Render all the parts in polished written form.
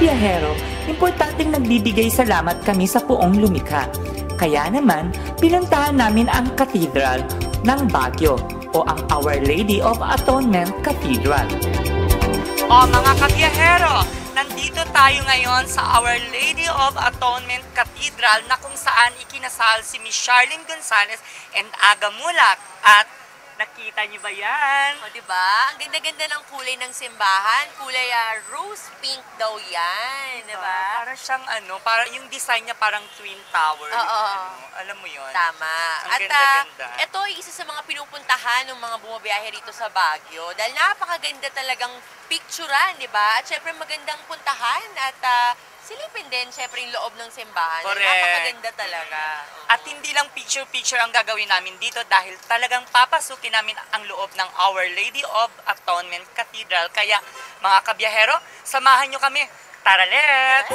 kabiyahero, importanteng nagbibigay salamat kami sa Poong Lumikha. Kaya naman, pinuntahan namin ang Cathedral ng Baguio o ang Our Lady of Atonement Cathedral. O mga kabiyahero, nandito tayo ngayon sa Our Lady of Atonement Cathedral na kung saan ikinasal si Miss Charlene Gonzalez and Aga Mulak. At nakita niyo ba yan? O, diba? Ang ganda-ganda ng kulay ng simbahan. Kulay rose pink daw yan. Diba? Para siyang para yung design niya parang twin tower. Oo. Alam mo yun? Tama. Ang ganda-ganda. Ito ay isa sa mga pinupuntahan ng mga bumabiyahe rito sa Baguio. Dahil napakaganda talagang picturean, diba? At syempre magandang puntahan at silipin din, syempre, yung loob ng simbahan. Correct. Napakaganda talaga. At hindi lang picture-picture ang gagawin namin dito dahil talagang papasukin namin ang loob ng Our Lady of Atonement Cathedral. Kaya, mga kabiyahero, samahan nyo kami. Tara, let's!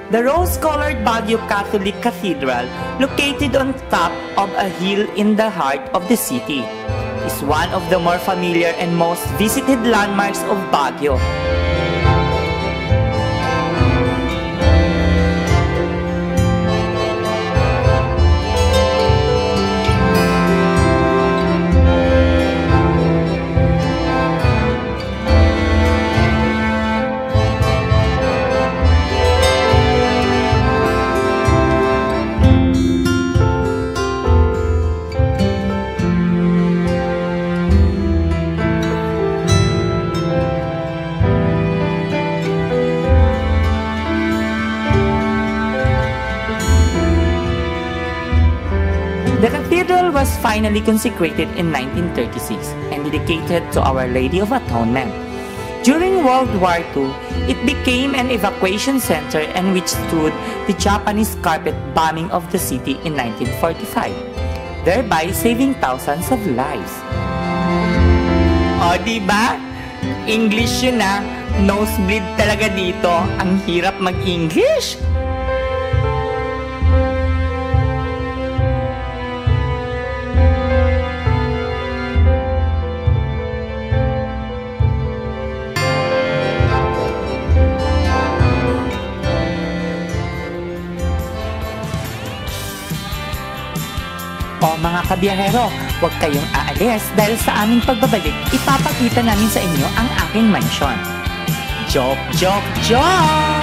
The rose-colored Baguio Catholic Cathedral, located on top of a hill in the heart of the city, is one of the more familiar and most visited landmarks of Baguio. The cathedral was finally consecrated in 1936 and dedicated to Our Lady of Atonement. During World War II, it became an evacuation center and withstood the Japanese carpet bombing of the city in 1945, thereby saving thousands of lives. O, diba? English yun na. Nosebleed talaga dito. Ang hirap mag-English. O mga kabiyahero, huwag kayong aalis dahil sa aming pagbabalik, ipapakita namin sa inyo ang aking mansyon. Joke, joke, joke!